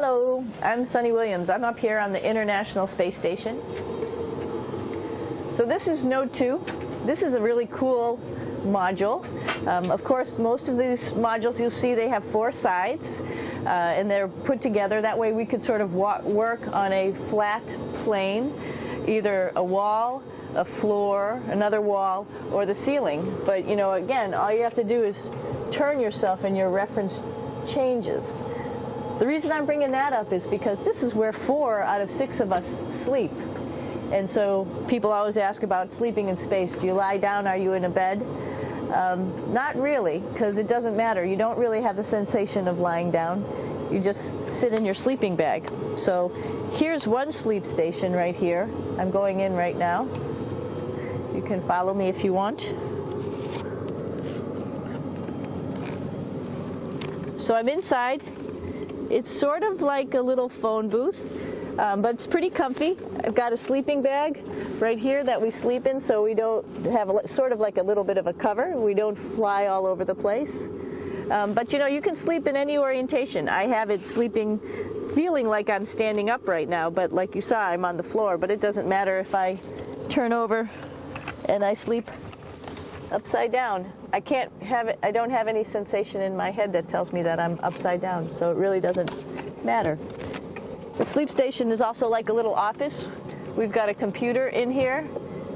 Hello, I'm Sunny Williams. I'm up here on the International Space Station. So this is Node 2. This is a really cool module. Of course, most of these modules you'll see they have 4 sides, and they're put together. That way we could sort of work on a flat plane, either a wall, a floor, another wall, or the ceiling. But you know, again, all you have to do is turn yourself and your reference changes. The reason I'm bringing that up is because this is where 4 out of 6 of us sleep. And so people always ask about sleeping in space. Do you lie down? Are you in a bed? Not really, because it doesn't matter. You don't really have the sensation of lying down. You just sit in your sleeping bag. So here's one sleep station right here. I'm going in right now. You can follow me if you want. So I'm inside. It's sort of like a little phone booth, but it's pretty comfy. I've got a sleeping bag right here that we sleep in, so we don't have sort of like a little bit of a cover. We don't fly all over the place. But you know, you can sleep in any orientation. I have it sleeping, feeling like I'm standing up right now, but like you saw, I'm on the floor. But it doesn't matter if I turn over and I sleep upside down. I can't have it. I don't have any sensation in my head that tells me that I'm upside down, so it really doesn't matter. The sleep station is also like a little office. We've got a computer in here.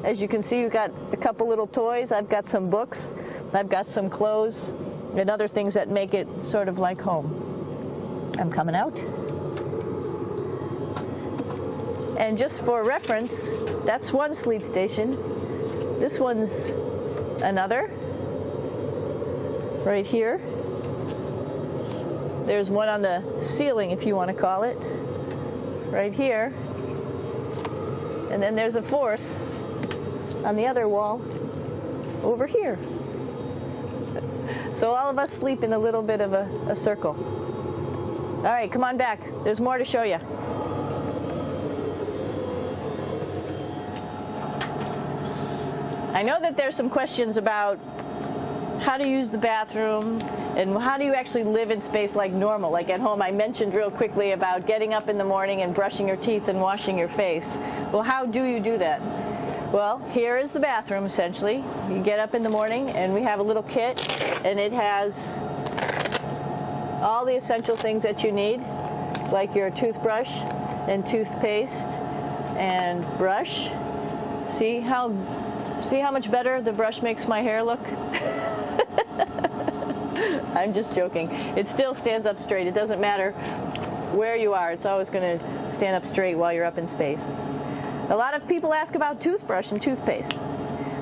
As you can see, we've got a couple little toys. I've got some books. I've got some clothes and other things that make it sort of like home. I'm coming out. And just for reference, that's one sleep station. This one's another. Right here. There's one on the ceiling, if you want to call it. Right here. And then there's a 4th on the other wall over here. So all of us sleep in a little bit of a circle. All right, come on back. There's more to show you. I know that there's some questions about how to use the bathroom and how do you actually live in space like normal, like at home. I mentioned real quickly about getting up in the morning and brushing your teeth and washing your face. Well, how do you do that? Well, here is the bathroom, essentially. You get up in the morning and we have a little kit, and it has all the essential things that you need, like your toothbrush and toothpaste and brush. See how much better the brush makes my hair look? I'm just joking. It still stands up straight. It doesn't matter where you are. It's always going to stand up straight while you're up in space. A lot of people ask about toothbrush and toothpaste.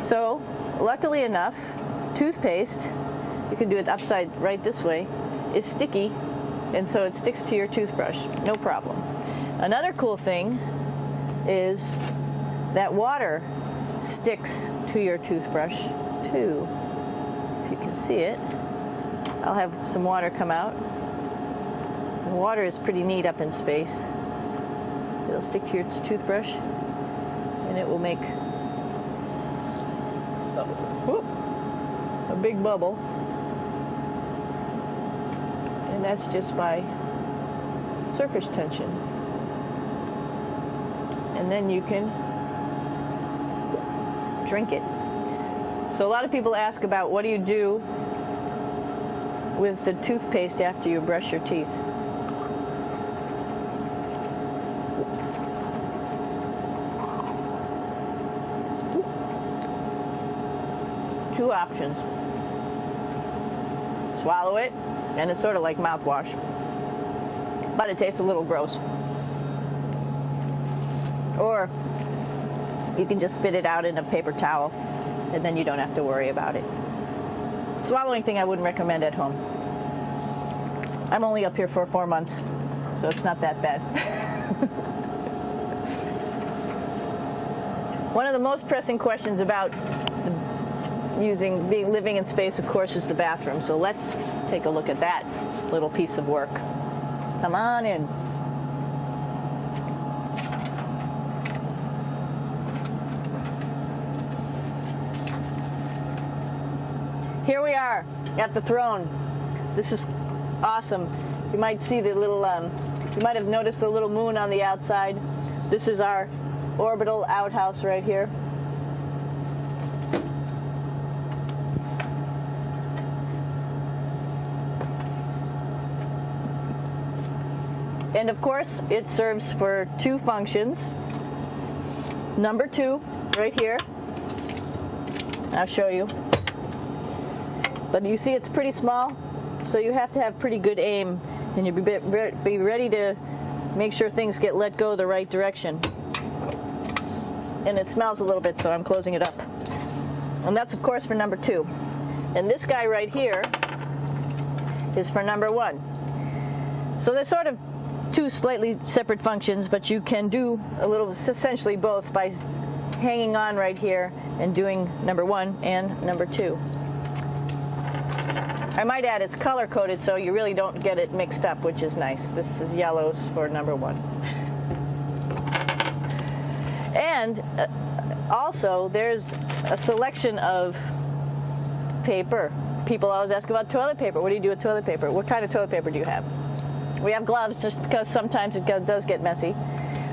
So, luckily enough, toothpaste, you can do it upside right this way, is sticky, and so it sticks to your toothbrush. No problem. Another cool thing is that water sticks to your toothbrush too. If you can see it, I'll have some water come out. The water is pretty neat up in space. It'll stick to your toothbrush and it will make a big bubble, and that's just by surface tension. And then you can drink it. So a lot of people ask about what do you do with the toothpaste after you brush your teeth. Two options. Swallow it, and it's sort of like mouthwash, but it tastes a little gross. Or you can just spit it out in a paper towel, and then you don't have to worry about it. Swallowing thing I wouldn't recommend at home. I'm only up here for 4 months, so it's not that bad. One of the most pressing questions about living in space, of course, is the bathroom. So let's take a look at that little piece of work. Come on in. Here we are at the throne. This is awesome. You might see the little You might have noticed the little moon on the outside. This is our orbital outhouse right here. And of course, it serves for two functions. Number 2, right here. I'll show you. But you see it's pretty small, so you have to have pretty good aim, and you be ready to make sure things get let go the right direction. And it smells a little bit, so I'm closing it up. And that's, of course, for number 2. And this guy right here is for number 1. So they're sort of two slightly separate functions, but you can do a little, essentially both, by hanging on right here and doing number 1 and number 2. I might add it's color coded, so you really don't get it mixed up, which is nice. This is yellows for number 1. And also there's a selection of paper. People always ask about toilet paper. What do you do with toilet paper? What kind of toilet paper do you have? We have gloves just because sometimes it does get messy.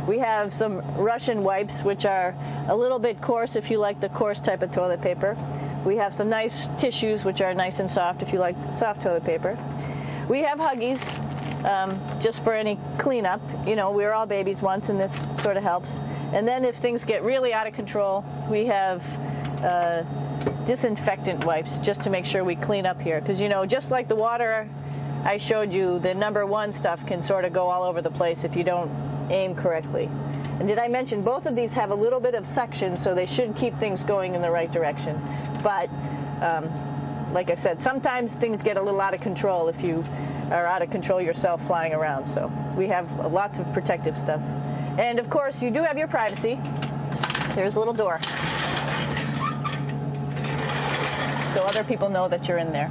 We have some Russian wipes, which are a little bit coarse if you like the coarse type of toilet paper. We have some nice tissues, which are nice and soft if you like soft toilet paper. We have Huggies, just for any cleanup. You know, we were all babies once, and this sort of helps. And then if things get really out of control, we have disinfectant wipes, just to make sure we clean up here. Because, you know, just like the water I showed you, the number 1 stuff can sort of go all over the place if you don't aim correctly. And did I mention both of these have a little bit of suction, so they should keep things going in the right direction. But like I said, sometimes things get a little out of control if you are out of control yourself flying around. So we have lots of protective stuff. And of course, you do have your privacy. There's a little door, so other people know that you're in there.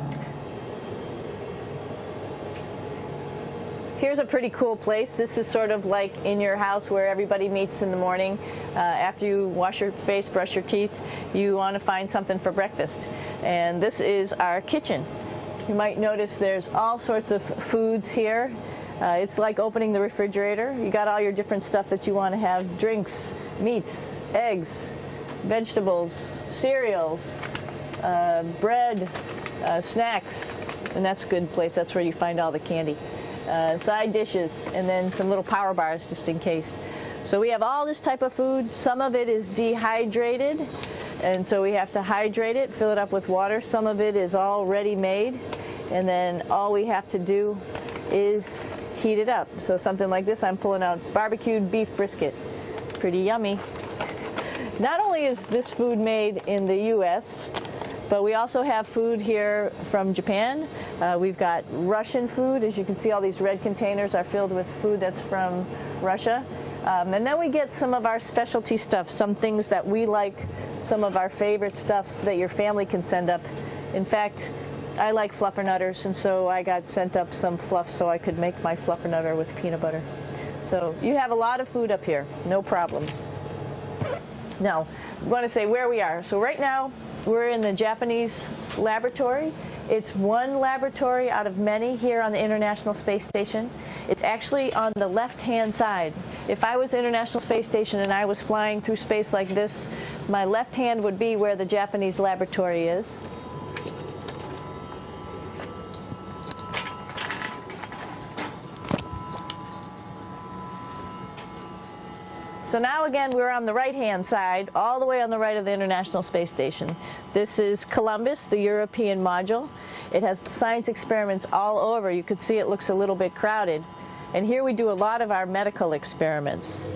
Here's a pretty cool place. This is sort of like in your house where everybody meets in the morning. After you wash your face, brush your teeth, you want to find something for breakfast. And this is our kitchen. You might notice there's all sorts of foods here. It's like opening the refrigerator. You got all your different stuff that you want to have: drinks, meats, eggs, vegetables, cereals, bread, snacks. And that's a good place. That's where you find all the candy. Side dishes, and then some little power bars just in case. So we have all this type of food. Some of it is dehydrated, and so we have to hydrate it, fill it up with water. Some of it is all ready-made, and then all we have to do is heat it up. So something like this, I'm pulling out barbecued beef brisket. Pretty yummy. Not only is this food made in the U.S., but we also have food here from Japan. We've got Russian food. As you can see, all these red containers are filled with food that's from Russia. And then we get some of our specialty stuff, some things that we like, some of our favorite stuff that your family can send up. In fact, I like fluffernutters, and so I got sent up some fluff so I could make my fluffernutter with peanut butter. So you have a lot of food up here, no problems. Now, I'm going to say where we are. So right now, we're in the Japanese laboratory. It's one laboratory out of many here on the International Space Station. It's actually on the left-hand side. If I was International Space Station and I was flying through space like this, my left hand would be where the Japanese laboratory is. So now again, we're on the right-hand side, all the way on the right of the International Space Station. This is Columbus, the European module. It has science experiments all over. You could see it looks a little bit crowded. And here we do a lot of our medical experiments.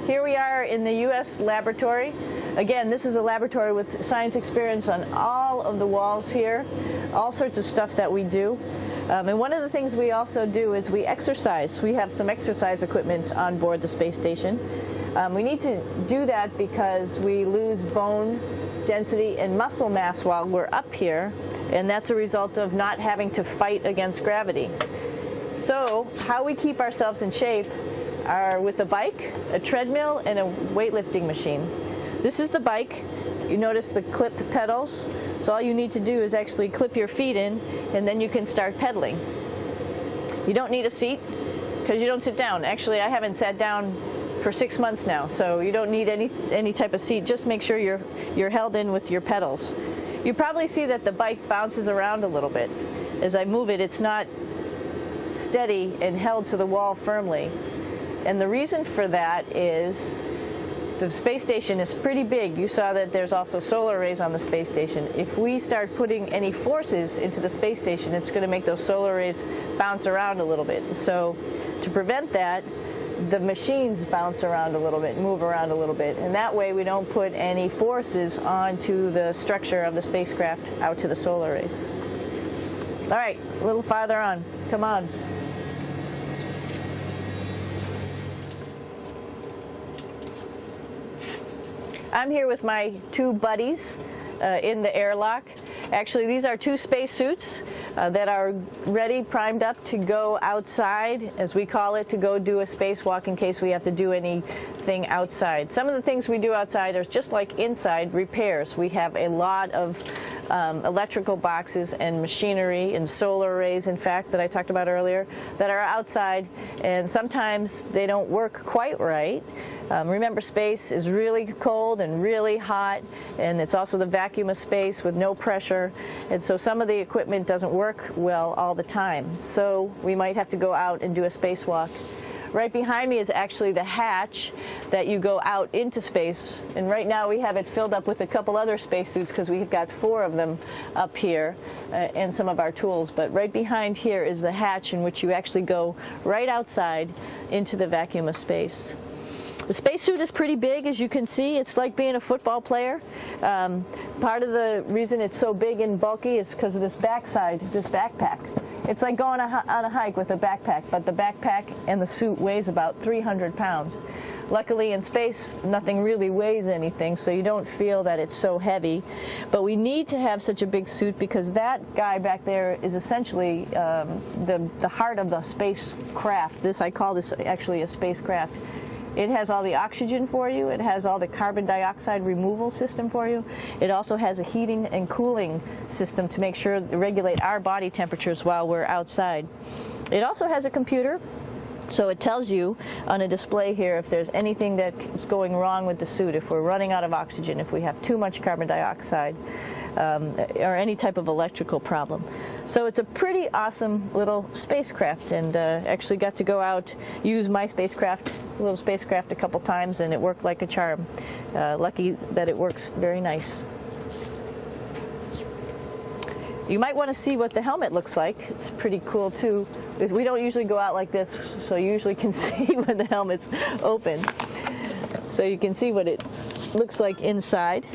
Here we are in the U.S. laboratory. Again, this is a laboratory with science experiments on all of the walls here, all sorts of stuff that we do. And one of the things we also do is we exercise. We have some exercise equipment on board the space station. We need to do that because we lose bone density and muscle mass while we're up here, and that's a result of not having to fight against gravity. So how we keep ourselves in shape are with a bike, a treadmill, and a weightlifting machine. This is the bike. You notice the clip pedals? So all you need to do is actually clip your feet in, and then you can start pedaling. You don't need a seat because you don't sit down. Actually, I haven't sat down for 6 months now, so you don't need any type of seat. Just make sure you're held in with your pedals. You probably see that the bike bounces around a little bit. As I move it, it's not steady and held to the wall firmly. And the reason for that is the space station is pretty big. You saw that there's also solar arrays on the space station. If we start putting any forces into the space station, it's going to make those solar arrays bounce around a little bit. So to prevent that, the machines bounce around a little bit, move around a little bit, and that way we don't put any forces onto the structure of the spacecraft out to the solar arrays. All right, a little farther on. Come on. I'm here with my two buddies in the airlock. Actually, these are two spacesuits that are ready, primed up to go outside, as we call it, to go do a spacewalk in case we have to do anything outside. Some of the things we do outside are just like inside, repairs. We have a lot of electrical boxes and machinery and solar arrays, in fact, that I talked about earlier, that are outside, and sometimes they don't work quite right. Remember, space is really cold and really hot, and it's also the vacuum of space with no pressure, and so some of the equipment doesn't work well all the time. So we might have to go out and do a spacewalk. Right behind me is actually the hatch that you go out into space, and right now we have it filled up with a couple other spacesuits because we've got 4 of them up here and some of our tools. But right behind here is the hatch in which you actually go right outside into the vacuum of space. The spacesuit is pretty big, as you can see. It's like being a football player. Part of the reason it's so big and bulky is because of this backside, this backpack. It's like going on a hike with a backpack, but the backpack and the suit weighs about 300 pounds. Luckily, in space, nothing really weighs anything, so you don't feel that it's so heavy. But we need to have such a big suit because that guy back there is essentially the heart of the spacecraft. I call this actually a spacecraft. It has all the oxygen for you. It has all the carbon dioxide removal system for you. It also has a heating and cooling system to make sure to regulate our body temperatures while we're outside. It also has a computer, so it tells you on a display here if there's anything that's going wrong with the suit, if we're running out of oxygen, if we have too much carbon dioxide, or any type of electrical problem. So it's a pretty awesome little spacecraft, and actually got to go out, use my little spacecraft a couple times, and it worked like a charm. Lucky that it works very nice. You might want to see what the helmet looks like. It's pretty cool too. We don't usually go out like this, so you usually can see when the helmet's open. So you can see what it looks like inside.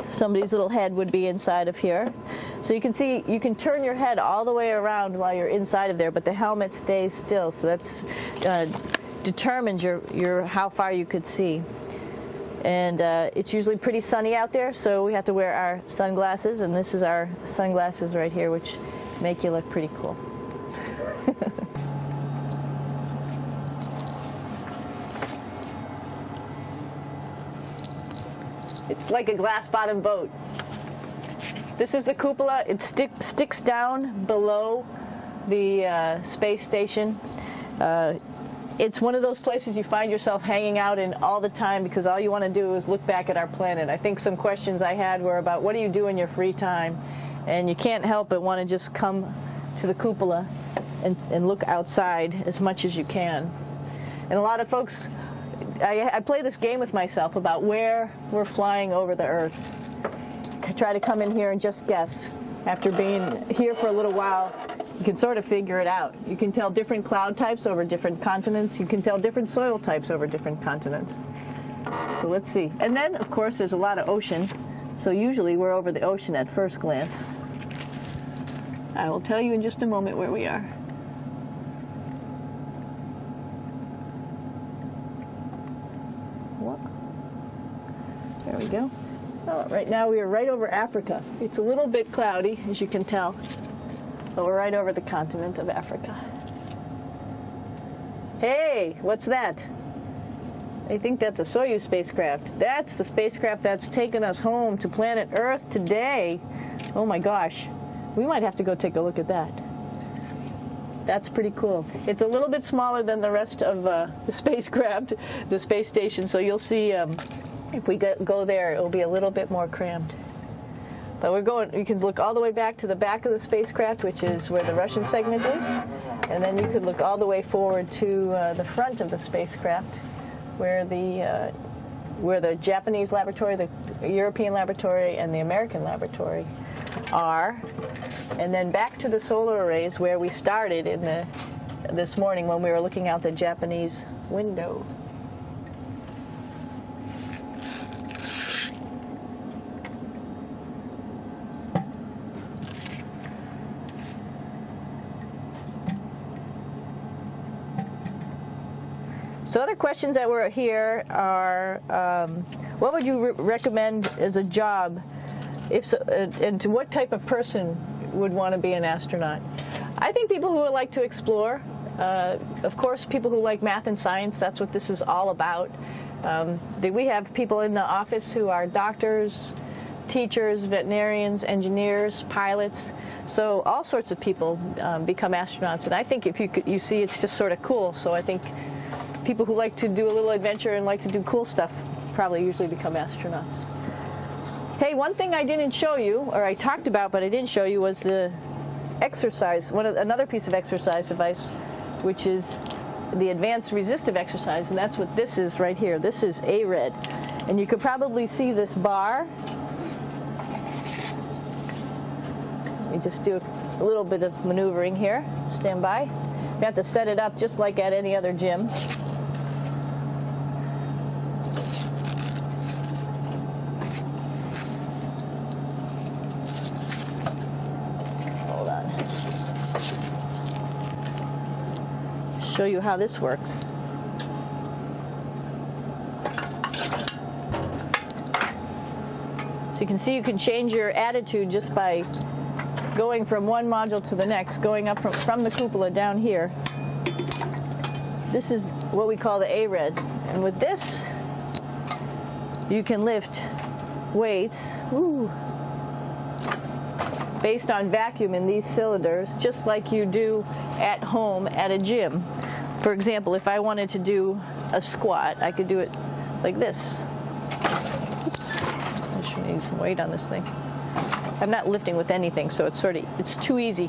Somebody's little head would be inside of here. So you can see, you can turn your head all the way around while you're inside of there, but the helmet stays still. So that's determines how far you could see. And it's usually pretty sunny out there, so we have to wear our sunglasses, and this is our sunglasses right here, which make you look pretty cool. It's like a glass-bottom boat. This is the cupola. It sticks down below the space station. It's one of those places you find yourself hanging out in all the time because all you want to do is look back at our planet. I think some questions I had were about what do you do in your free time? And you can't help but want to just come to the cupola and look outside as much as you can. And a lot of folks, I play this game with myself about where we're flying over the Earth. I try to come in here and just guess. After being here for a little while, you can sort of figure it out. You can tell different cloud types over different continents. You can tell different soil types over different continents. So let's see. And then, of course, there's a lot of ocean. So usually we're over the ocean at first glance. I will tell you in just a moment where we are. There we go. So right now we are right over Africa. It's a little bit cloudy, as you can tell, but we're right over the continent of Africa. Hey, what's that? I think that's a Soyuz spacecraft. That's the spacecraft that's taken us home to planet Earth today. Oh my gosh. We might have to go take a look at that. That's pretty cool. It's a little bit smaller than the rest of the spacecraft, the space station, so you'll see if we go there, it'll be a little bit more crammed. But we're going, you can look all the way back to the back of the spacecraft, which is where the Russian segment is. And then you could look all the way forward to the front of the spacecraft, where the Japanese laboratory, the European laboratory, and the American laboratory are. And then back to the solar arrays where we started this morning when we were looking out the Japanese window. So other questions that were here are, what would you recommend as a job, if so, and to what type of person would want to be an astronaut? I think people who would like to explore, of course people who like math and science, that's what this is all about. We have people in the office who are doctors, teachers, veterinarians, engineers, pilots, so all sorts of people become astronauts, and I think if you see it's just sort of cool, so I think people who like to do a little adventure and like to do cool stuff probably usually become astronauts. Hey, one thing I didn't show you, or I talked about but I didn't show you, was the exercise, another piece of exercise device, which is the advanced resistive exercise, and that's what this is right here. This is ARED, and you could probably see this bar. Let me just do a little bit of maneuvering here. Stand by. You have to set it up just like at any other gym. Hold on. Show you how this works. So you can see you can change your attitude just by going from one module to the next, going up from the cupola down here. This is what we call the ARED. And with this, you can lift weights based on vacuum in these cylinders, just like you do at home at a gym. For example, if I wanted to do a squat, I could do it like this. Oops. I should need some weight on this thing. I'm not lifting with anything, so it's too easy.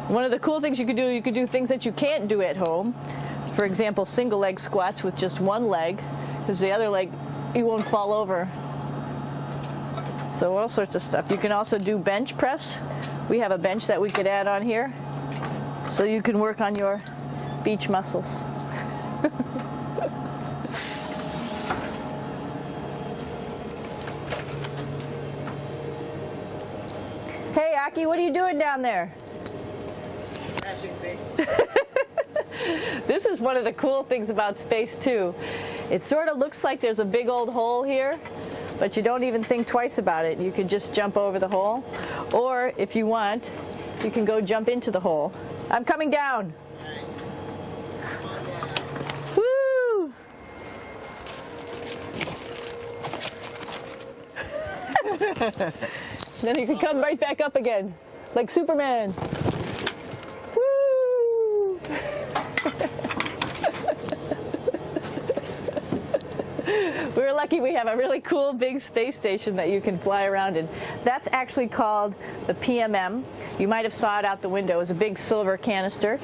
One of the cool things you could do things that you can't do at home. For example, single leg squats with just one leg, because the other leg, you won't fall over. So all sorts of stuff. You can also do bench press. We have a bench that we could add on here, so you can work on your beach muscles. Hey, Aki, what are you doing down there? Crashing things. This is one of the cool things about space, too. It sort of looks like there's a big old hole here, but you don't even think twice about it. You can just jump over the hole. Or, if you want, you can go jump into the hole. I'm coming down. Woo! Then you can come right back up again, like Superman. Woo! We're lucky we have a really cool big space station that you can fly around in. That's actually called the PMM. You might have saw it out the window. It's a big silver canister.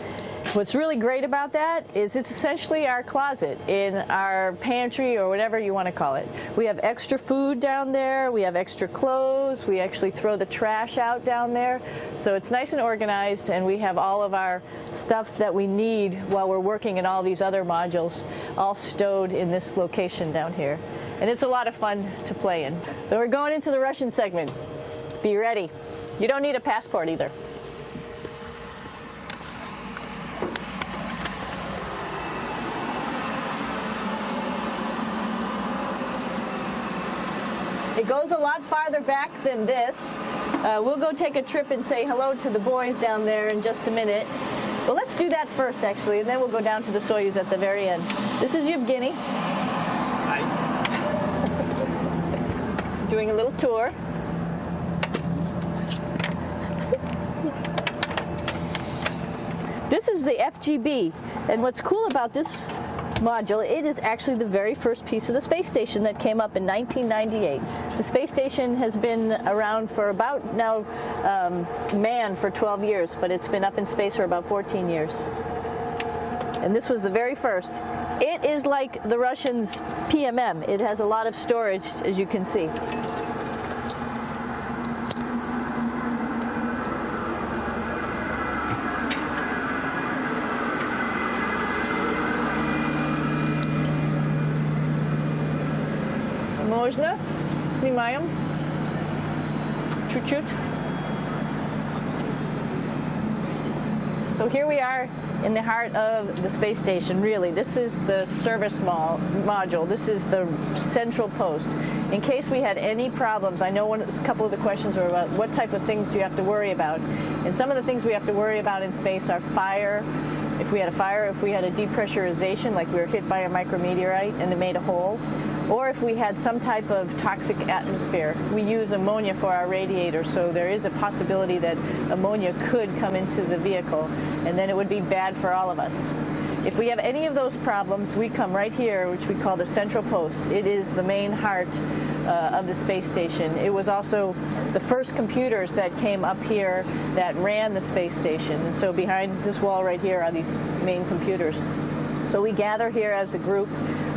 What's really great about that is it's essentially our closet in our pantry, or whatever you want to call it. We have extra food down there. We have extra clothes. We actually throw the trash out down there. So it's nice and organized, and we have all of our stuff that we need while we're working in all these other modules all stowed in this location down here. And it's a lot of fun to play in. So we're going into the Russian segment. Be ready. You don't need a passport either. It goes a lot farther back than this. We'll go take a trip and say hello to the boys down there in just a minute. Well, let's do that first, actually, and then we'll go down to the Soyuz at the very end. This is Yevgeny. Hi. Doing a little tour. This is the FGB, and what's cool about this module, it is actually the very first piece of the space station that came up in 1998. The space station has been around for about now manned for 12 years, but it's been up in space for about 14 years. And this was the very first. It is like the Russians' PMM. It has a lot of storage, as you can see. Можно? Снимаем. Чуть-чуть. So here we are in the heart of the space station, really. This is the service module. This is the central post. In case we had any problems, I know a couple of the questions were about what type of things do you have to worry about. And some of the things we have to worry about in space are fire. If we had a fire, if we had a depressurization, like we were hit by a micrometeorite and it made a hole, or if we had some type of toxic atmosphere. We use ammonia for our radiator, so there is a possibility that ammonia could come into the vehicle, and then it would be bad for all of us. If we have any of those problems, we come right here, which we call the central post. It is the main heart of the space station. It was also the first computers that came up here that ran the space station. And so behind this wall right here are these main computers. So we gather here as a group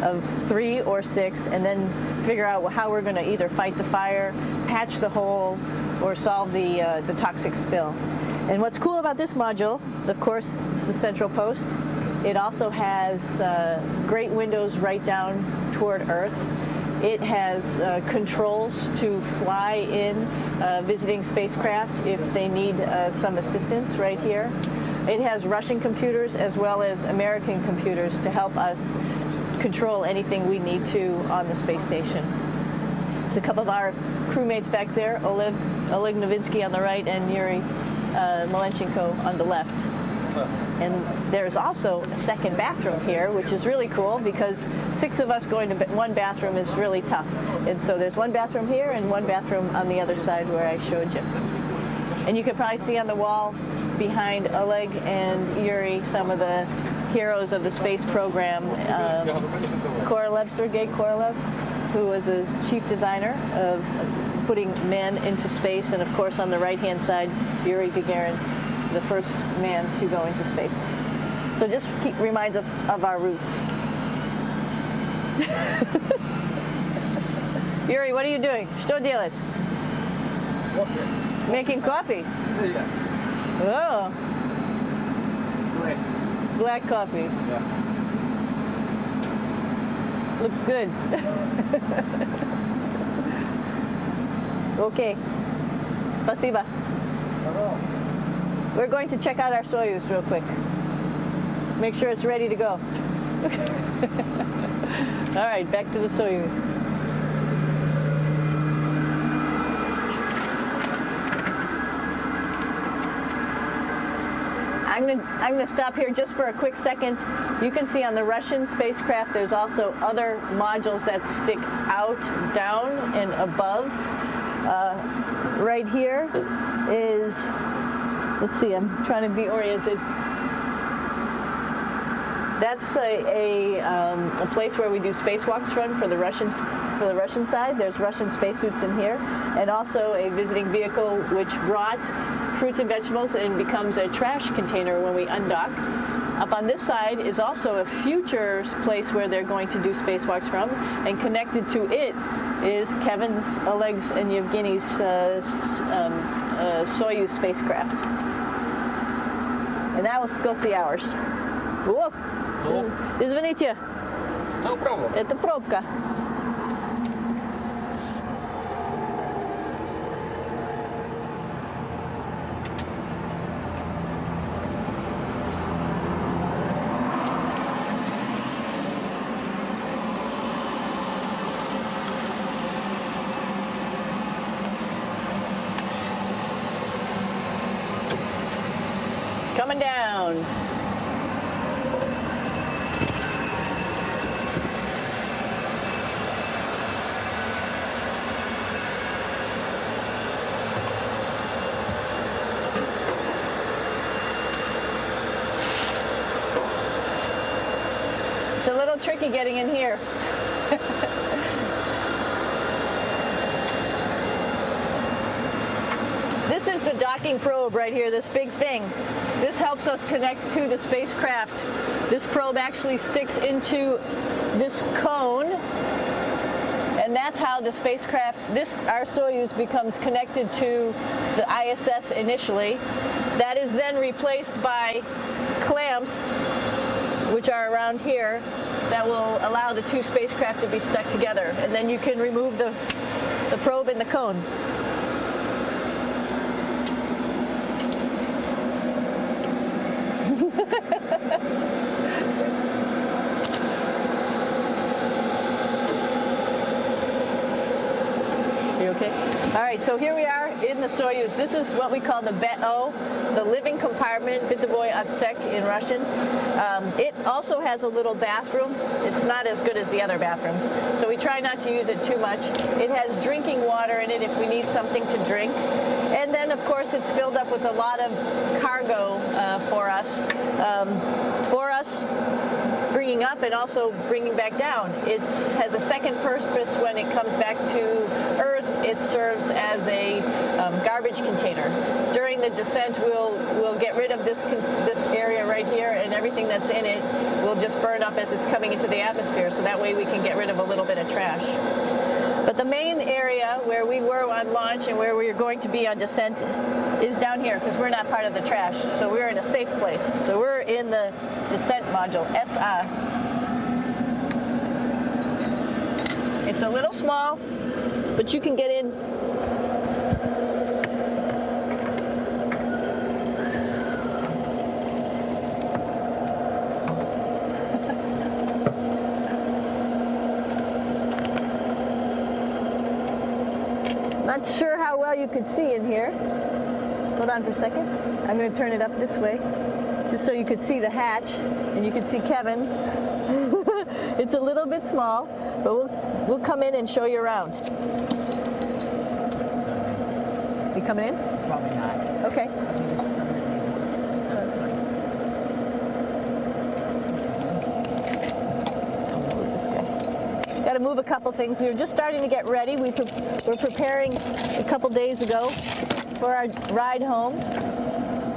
of 3 or 6 and then figure out how we're going to either fight the fire, patch the hole, or solve the toxic spill. And what's cool about this module, of course, it's the central post. It also has great windows right down toward Earth. It has controls to fly in visiting spacecraft if they need some assistance right here. It has Russian computers as well as American computers to help us control anything we need to on the space station. It's a couple of our crewmates back there, Oleg Novinsky on the right and Yuri Malenchenko on the left. And there's also a second bathroom here, which is really cool because 6 of us going to one bathroom is really tough. And so there's one bathroom here and one bathroom on the other side where I showed you. And you can probably see on the wall behind Oleg and Yuri some of the heroes of the space program. Sergei Korolev, who was a chief designer of putting men into space, and of course on the right-hand side, Yuri Gagarin, the first man to go into space. So just reminds us of our roots. Yuri, what are you doing? Что делать? Making coffee. Oh. Black coffee. Yeah. Looks good. Okay. Спасибо. We're going to check out our Soyuz real quick. Make sure it's ready to go. All right, back to the Soyuz. I'm going to stop here just for a quick second. You can see on the Russian spacecraft there's also other modules that stick out, down, and above. Right here is, let's see, I'm trying to be oriented. That's a place where we do spacewalks from for the Russian side. There's Russian spacesuits in here, and also a visiting vehicle which brought fruits and vegetables and becomes a trash container when we undock. Up on this side is also a future place where they're going to do spacewalks from, and connected to it is Kevin's, Oleg's, and Yevgeny's Soyuz spacecraft. And now let's go see ours. Whoa! Извините. No problem. Это пробка. coming down. It's a little tricky getting in here. This is the docking probe right here, this big thing. This helps us connect to the spacecraft. This probe actually sticks into this cone, and that's how the spacecraft, our Soyuz, becomes connected to the ISS initially. That is then replaced by clamps, which are around here, that will allow the two spacecraft to be stuck together. And then you can remove the probe and the cone. You okay? All right, so here we are in the Soyuz. This is what we call the BEO, the living compartment, bytovoy otsek in Russian. It also has a little bathroom. It's not as good as the other bathrooms, so we try not to use it too much. It has drinking water in it if we need something to drink. And then, of course, it's filled up with a lot of cargo for us. Bringing up and also bringing back down. It has a second purpose when it comes back to Earth. It serves as a garbage container. During the descent, we'll get rid of this area right here, and everything that's in it will just burn up as it's coming into the atmosphere, so that way we can get rid of a little bit of trash. But the main area where we were on launch and where we are going to be on descent is down here, because we're not part of the trash. So we're in a safe place. So we're in the descent module, SA. It's a little small, but you can get in. Not sure how well you could see in here. Hold on for a second. I'm going to turn it up this way, just so you could see the hatch, and you could see Kevin. It's a little bit small, but we'll come in and show you around. You coming in? Probably not. Okay. Got to move a couple things. We were just starting to get ready. We're preparing a couple days ago for our ride home.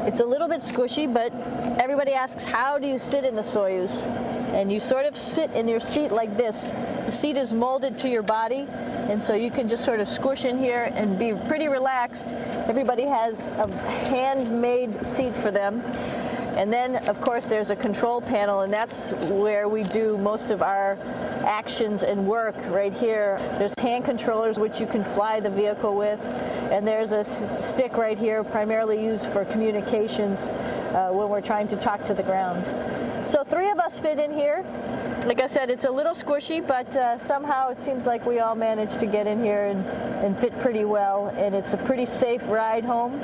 It's a little bit squishy, but everybody asks, how do you sit in the Soyuz? And you sort of sit in your seat like this. The seat is molded to your body, and so you can just sort of squish in here and be pretty relaxed. Everybody has a handmade seat for them. And then, of course, there's a control panel, and that's where we do most of our actions and work right here. There's hand controllers, which you can fly the vehicle with, and there's a stick right here, primarily used for communications when we're trying to talk to the ground. So 3 of us fit in here. Like I said, it's a little squishy, but somehow it seems like we all managed to get in here and fit pretty well, and it's a pretty safe ride home.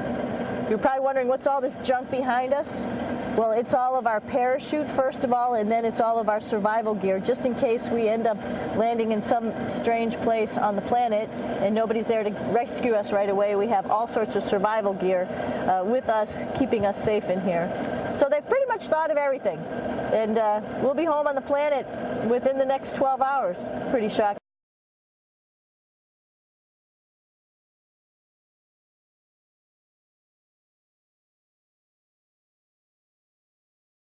You're probably wondering, what's all this junk behind us? Well, it's all of our parachute, first of all, and then it's all of our survival gear, just in case we end up landing in some strange place on the planet and nobody's there to rescue us right away. We have all sorts of survival gear with us, keeping us safe in here. So they've pretty much thought of everything. And we'll be home on the planet within the next 12 hours. Pretty shocking.